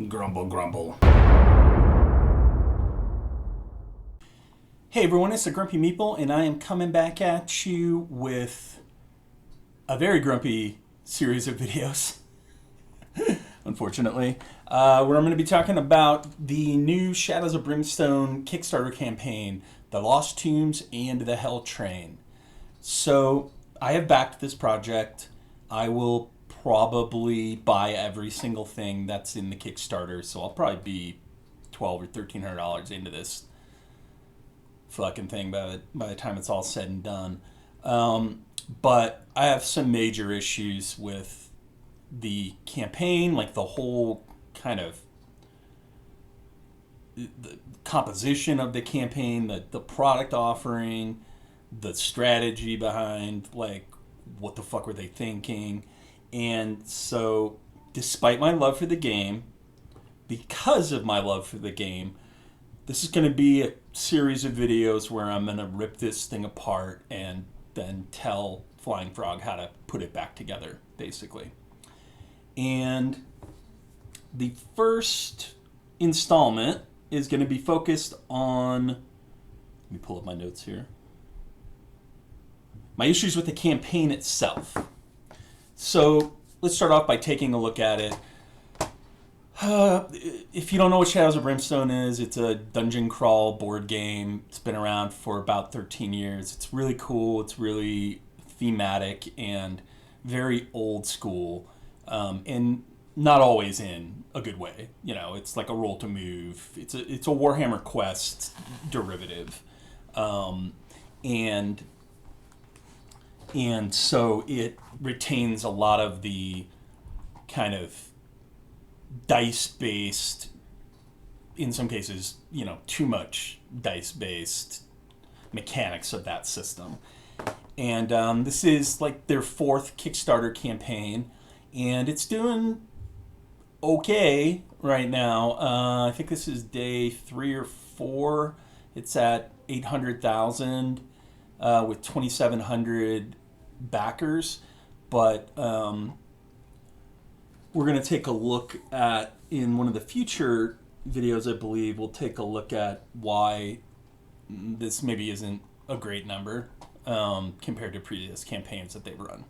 Grumble, grumble. Hey everyone, it's the Grumpy Meeple, and I am coming back at you with a very grumpy series of videos, unfortunately, where I'm going to be talking about the new Shadows of Brimstone Kickstarter campaign, The Lost Tombs and the Hell Train. So, I have backed this project. I will probably buy every single thing that's in the Kickstarter, so I'll probably be $1,200 or $1,300 into this fucking thing by the time it's all said and done. But I have some major issues with the campaign, like the whole kind of the composition of the campaign, the product offering, the strategy behind, like, what the fuck were they thinking? And so, despite my love for the game, because of my love for the game, this is going to be a series of videos where I'm going to rip this thing apart and then tell Flying Frog how to put it back together, basically. And the first installment is going to be focused on... Let me pull up my notes here. My issues with the campaign itself. So let's start off by taking a look at it. If you don't know what Shadows of Brimstone is, it's a dungeon crawl board game. It's been around for about 13 years. It's really cool. It's really thematic and very old school, and not always in a good way. You know, it's like a roll to move. It's a Warhammer Quest derivative, and so it retains a lot of the kind of dice-based, in some cases, you know, too much dice-based mechanics of that system. And this is like their fourth Kickstarter campaign, and it's doing okay right now. I think this is day 3 or 4. It's at 800,000 with 2,700 backers, but we're going to take a look at, in one of the future videos, I believe, we'll take a look at why this maybe isn't a great number compared to previous campaigns that they've run.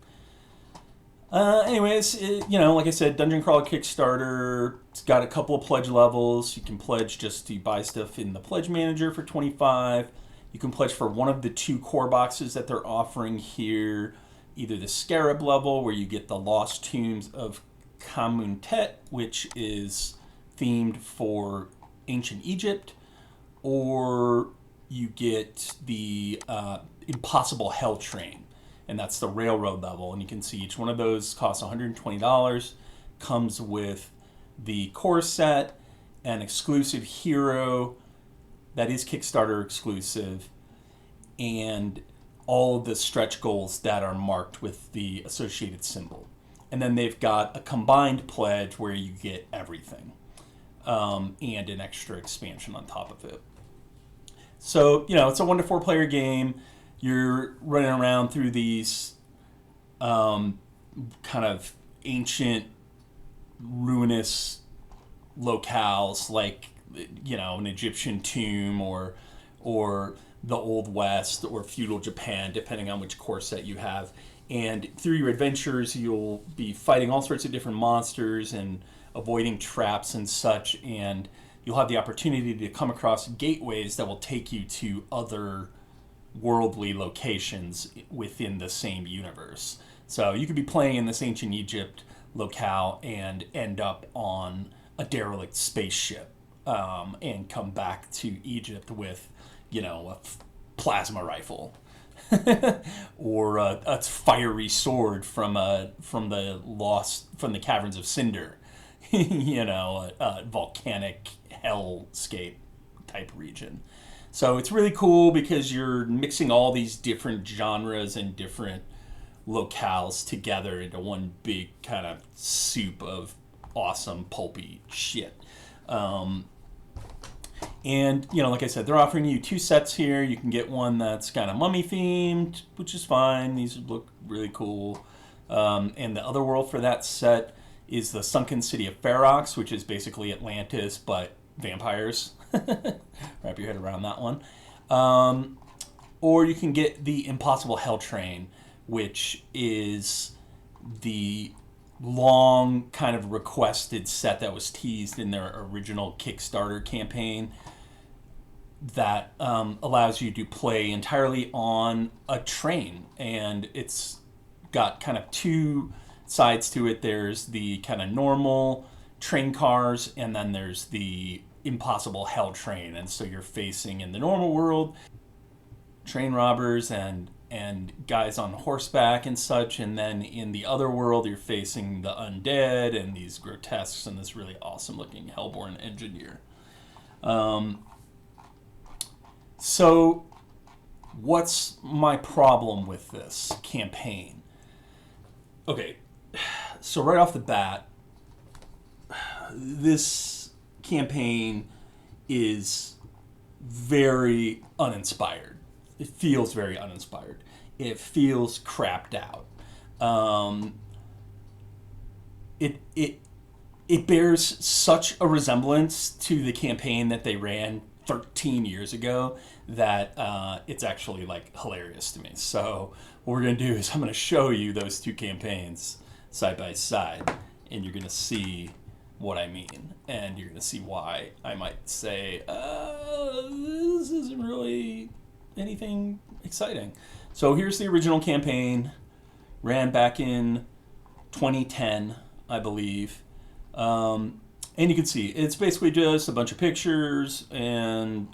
Anyways, you know, like I said, Dungeon Crawler Kickstarter, it's got a couple of pledge levels. You can pledge just to buy stuff in the Pledge Manager for $25. You can pledge for one of the 2 core boxes that they're offering here, either the Scarab level, where you get the Lost Tombs of Kamuntet, which is themed for ancient Egypt, or you get the Impossible Hell Train, and that's the railroad level. And you can see each one of those costs $120, comes with the core set, an exclusive hero that is Kickstarter exclusive, and all of the stretch goals that are marked with the associated symbol. And then they've got a combined pledge where you get everything, and an extra expansion on top of it. So, you know, it's a 1 to 4 player game. You're running around through these kind of ancient, ruinous locales, like, you know, an Egyptian tomb or the Old West or feudal Japan, depending on which core set you have. And through your adventures, you'll be fighting all sorts of different monsters and avoiding traps and such, and you'll have the opportunity to come across gateways that will take you to other worldly locations within the same universe. So you could be playing in this ancient Egypt locale and end up on a derelict spaceship, and come back to Egypt with, you know, a plasma rifle. Or a fiery sword from the Caverns of Cinder, you know, a volcanic hellscape type region. So it's really cool because you're mixing all these different genres and different locales together into one big kind of soup of awesome pulpy shit. And, you know, like I said, they're offering you 2 sets here. You can get one that's kind of mummy themed, which is fine. These look really cool. And the other world for that set is the Sunken City of Ferox, which is basically Atlantis but vampires. Wrap your head around that one. Or you can get the Impossible Hell Train, which is the long kind of requested set that was teased in their original Kickstarter campaign that allows you to play entirely on a train. And it's got kind of two sides to it. There's the kind of normal train cars, and then there's the Impossible Hell Train. And so you're facing, in the normal world, train robbers and guys on horseback and such, and then in the other world you're facing the undead and these grotesques and this really awesome looking Hellborn engineer. So what's my problem with this campaign? Okay, so right off the bat, this campaign is very uninspired. It feels very uninspired. It feels crapped out. It bears such a resemblance to the campaign that they ran 13 years ago that it's actually like hilarious to me. So what we're gonna do is I'm gonna show you those two campaigns side by side, and you're gonna see what I mean, and you're gonna see why I might say this isn't really anything exciting. So here's the original campaign, ran back in 2010, I believe. And you can see it's basically just a bunch of pictures and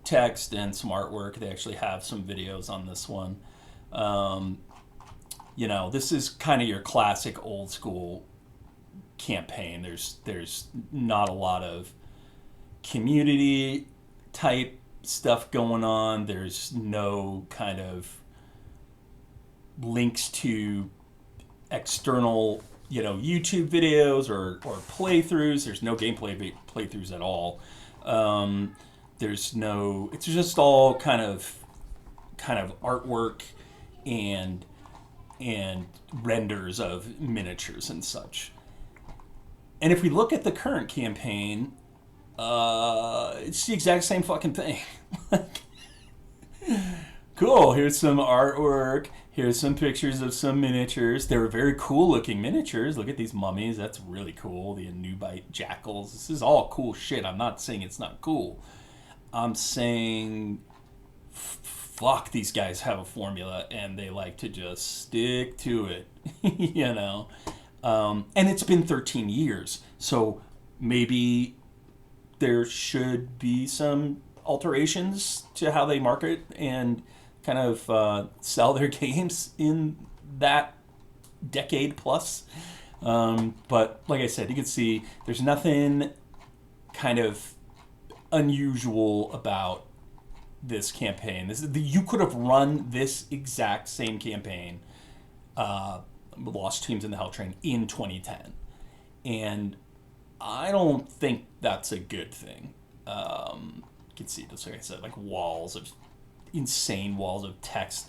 text and some artwork. They actually have some videos on this one. This is kind of your classic old school campaign. There's not a lot of community type stuff going on. There's no kind of links to external, YouTube videos or playthroughs. There's no gameplay playthroughs at all. It's just all kind of artwork and renders of miniatures and such. And if we look at the current campaign, it's the exact same fucking thing. Cool, here's some artwork, here's some pictures of some miniatures. They were very cool looking miniatures. Look at these mummies, that's really cool. The Anubite jackals. This is all cool shit. I'm not saying it's not cool. I'm saying fuck, these guys have a formula and they like to just stick to it. And it's been 13 years, so maybe there should be some alterations to how they market and kind of sell their games in that decade plus. But like I said, you can see there's nothing kind of unusual about this campaign. You could have run this exact same campaign, Lost Teams in the Hell Train, in 2010. And I don't think that's a good thing. You can see, just like I said, like insane walls of text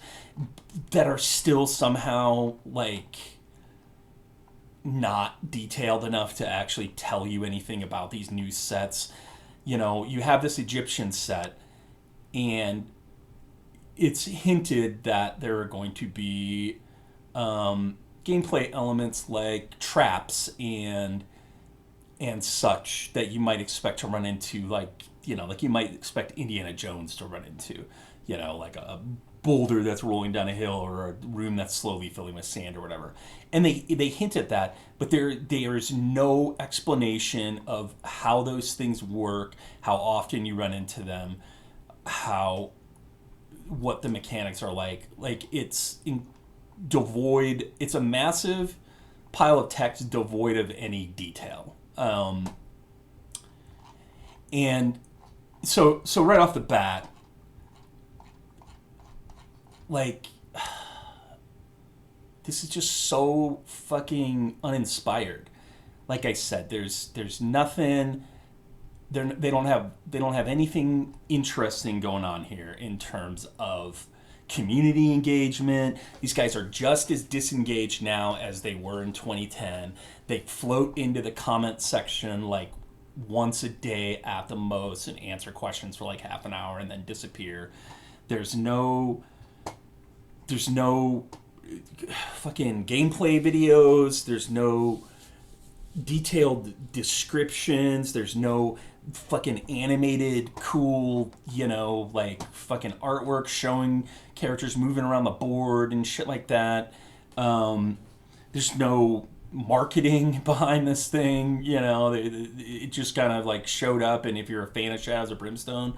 that are still somehow like not detailed enough to actually tell you anything about these new sets. You have this Egyptian set, and it's hinted that there are going to be gameplay elements like traps and such that you might expect to run into, like you might expect Indiana Jones to run into, like a boulder that's rolling down a hill or a room that's slowly filling with sand or whatever. And they hint at that, but there's no explanation of how those things work, how often you run into them, what the mechanics are like. Like, it's devoid. It's a massive pile of text devoid of any detail. And so right off the bat, like, this is just so fucking uninspired. Like I said, there's nothing. They don't have anything interesting going on here in terms of community engagement. These guys are just as disengaged now as they were in 2010. They float into the comment section like once a day at the most and answer questions for like half an hour and then disappear. There's no fucking gameplay videos. There's no detailed descriptions. There's no fucking animated cool, like fucking artwork showing characters moving around the board and shit like that. There's no marketing behind this thing. It just kind of like showed up, and if you're a fan of Shadows of Brimstone,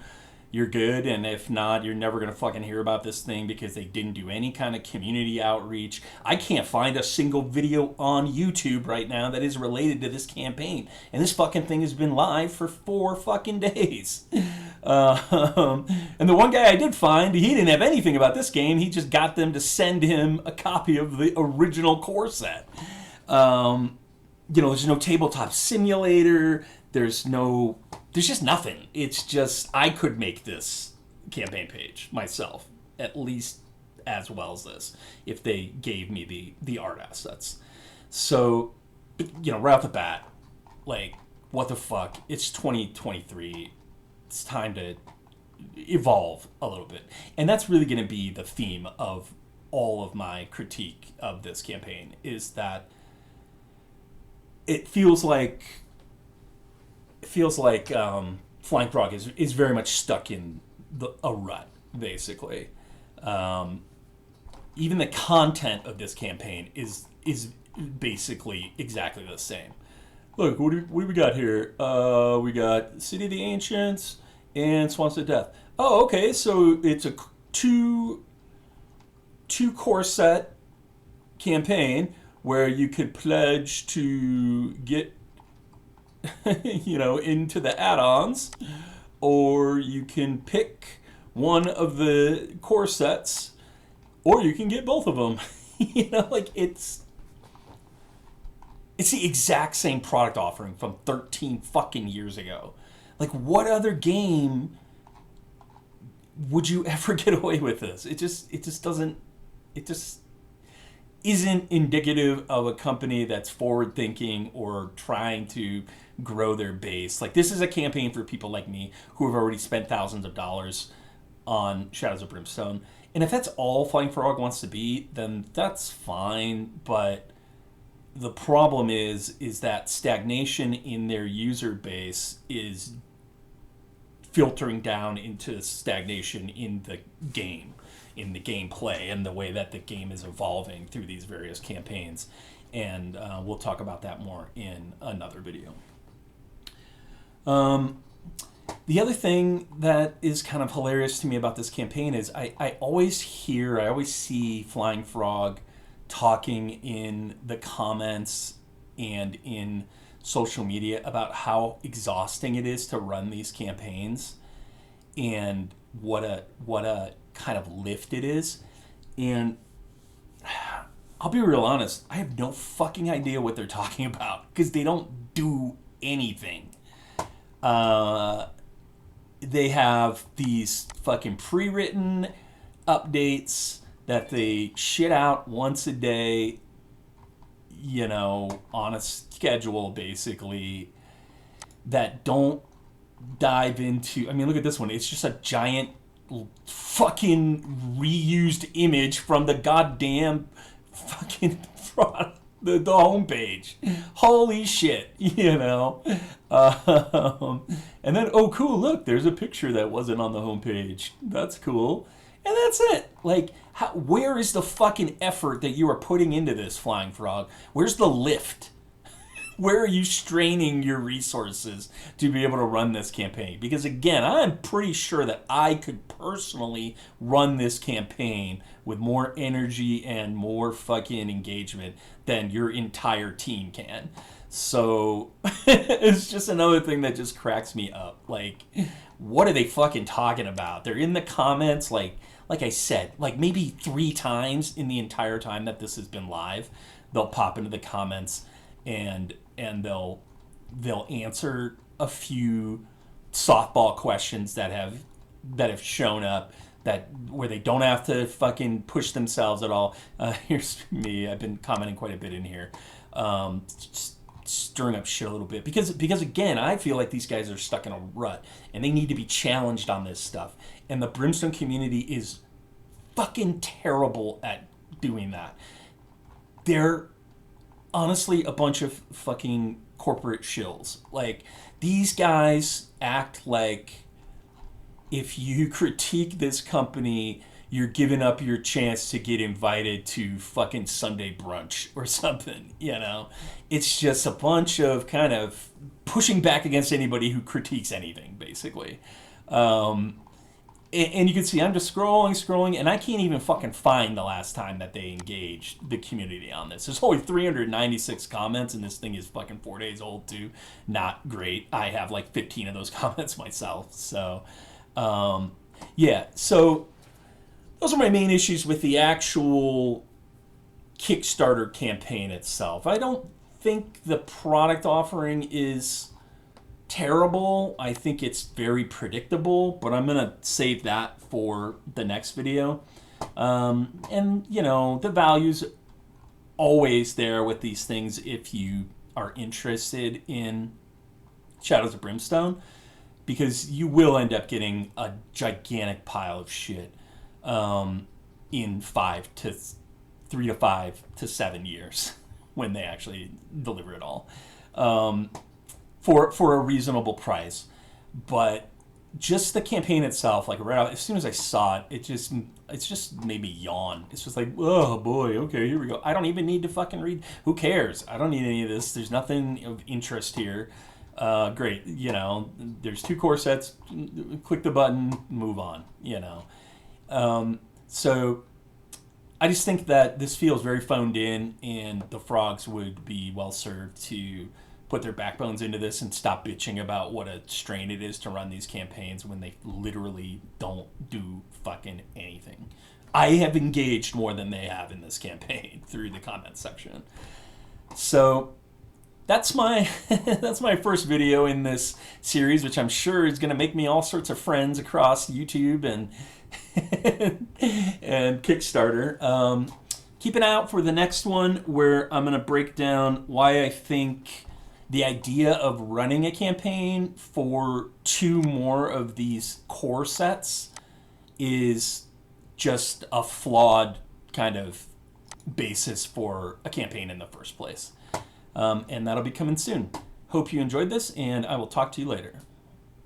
you're good, and if not, you're never going to fucking hear about this thing because they didn't do any kind of community outreach. I can't find a single video on YouTube right now that is related to this campaign, and this fucking thing has been live for 4 fucking days. And the one guy I did find, he didn't have anything about this game. He just got them to send him a copy of the original core set. There's no tabletop simulator. There's just nothing. It's just, I could make this campaign page myself, at least as well as this, if they gave me the art assets. So, right off the bat, like, what the fuck? It's 2023. It's time to evolve a little bit. And that's really going to be the theme of all of my critique of this campaign, is that it feels like Flying Frog is very much stuck in a rut, basically. Even the content of this campaign is basically exactly the same. Look, what do we got here? We got City of the Ancients and Swamps of Death. Oh, okay, so it's a two core set campaign where you could pledge to get into the add-ons, or you can pick one of the core sets, or you can get both of them. It's the exact same product offering from 13 fucking years ago. Like, what other game would you ever get away with this? It just isn't indicative of a company that's forward thinking or trying to grow their base. Like, this is a campaign for people like me who have already spent thousands of dollars on Shadows of Brimstone. And if that's all Flying Frog wants to be, then that's fine. But the problem is that stagnation in their user base is filtering down into stagnation in the game, in the gameplay, and the way that the game is evolving through these various campaigns. And we'll talk about that more in another video. The other thing that is kind of hilarious to me about this campaign is I always see Flying Frog talking in the comments and in social media about how exhausting it is to run these campaigns and what a kind of lift it is. And I'll be real honest, I have no fucking idea what they're talking about, because they don't do anything. They have these fucking pre-written updates that they shit out once a day, on a schedule, basically, that don't dive into... I mean, look at this one. It's just a giant fucking reused image from the goddamn fucking the homepage. Holy shit, and then, oh cool, look, there's a picture that wasn't on the homepage. That's cool. And that's it. Like, where is the fucking effort that you are putting into this, Flying Frog? Where's the lift? Where are you straining your resources to be able to run this campaign? Because again, I'm pretty sure that I could personally run this campaign with more energy and more fucking engagement than your entire team can. So it's just another thing that just cracks me up. Like, what are they fucking talking about? They're in the comments, like I said, like maybe 3 times in the entire time that this has been live. They'll pop into the comments and they'll answer a few softball questions that have shown up. that where they don't have to fucking push themselves at all. Here's me. I've been commenting quite a bit in here, just stirring up shit a little bit because again, I feel like these guys are stuck in a rut and they need to be challenged on this stuff. And the Brimstone community is fucking terrible at doing that. They're honestly a bunch of fucking corporate shills. Like, these guys act like if you critique this company, you're giving up your chance to get invited to fucking Sunday brunch or something, you know? It's just a bunch of kind of pushing back against anybody who critiques anything, basically. And you can see I'm just scrolling, and I can't even fucking find the last time that they engaged the community on this. There's only 396 comments, and this thing is fucking 4 days old, too. Not great. I have like 15 of those comments myself. So, yeah. So, those are my main issues with the actual Kickstarter campaign itself. I don't think the product offering is terrible. I think it's very predictable, but I'm going to save that for the next video. And, you know, the value's always there with these things if you are interested in Shadows of Brimstone, because you will end up getting a gigantic pile of shit in 3 to 5 to 7 years when they actually deliver it all. For a reasonable price. But just the campaign itself, like right out, as soon as I saw it, it's just made me yawn. It's just like, oh boy, okay, here we go. I don't even need to fucking read. Who cares? I don't need any of this. There's nothing of interest here. Great, you know, there's 2 core sets. Click the button, move on, you know. So I just think that this feels very phoned in, and the Frogs would be well served to put their backbones into this and stop bitching about what a strain it is to run these campaigns when they literally don't do fucking anything. I have engaged more than they have in this campaign through the comment section. So that's my that's my first video in this series, which I'm sure is going to make me all sorts of friends across YouTube and and Kickstarter. Keep an eye out for the next one, where I'm going to break down why I think the idea of running a campaign for 2 more of these core sets is just a flawed kind of basis for a campaign in the first place. And that'll be coming soon. Hope you enjoyed this, and I will talk to you later.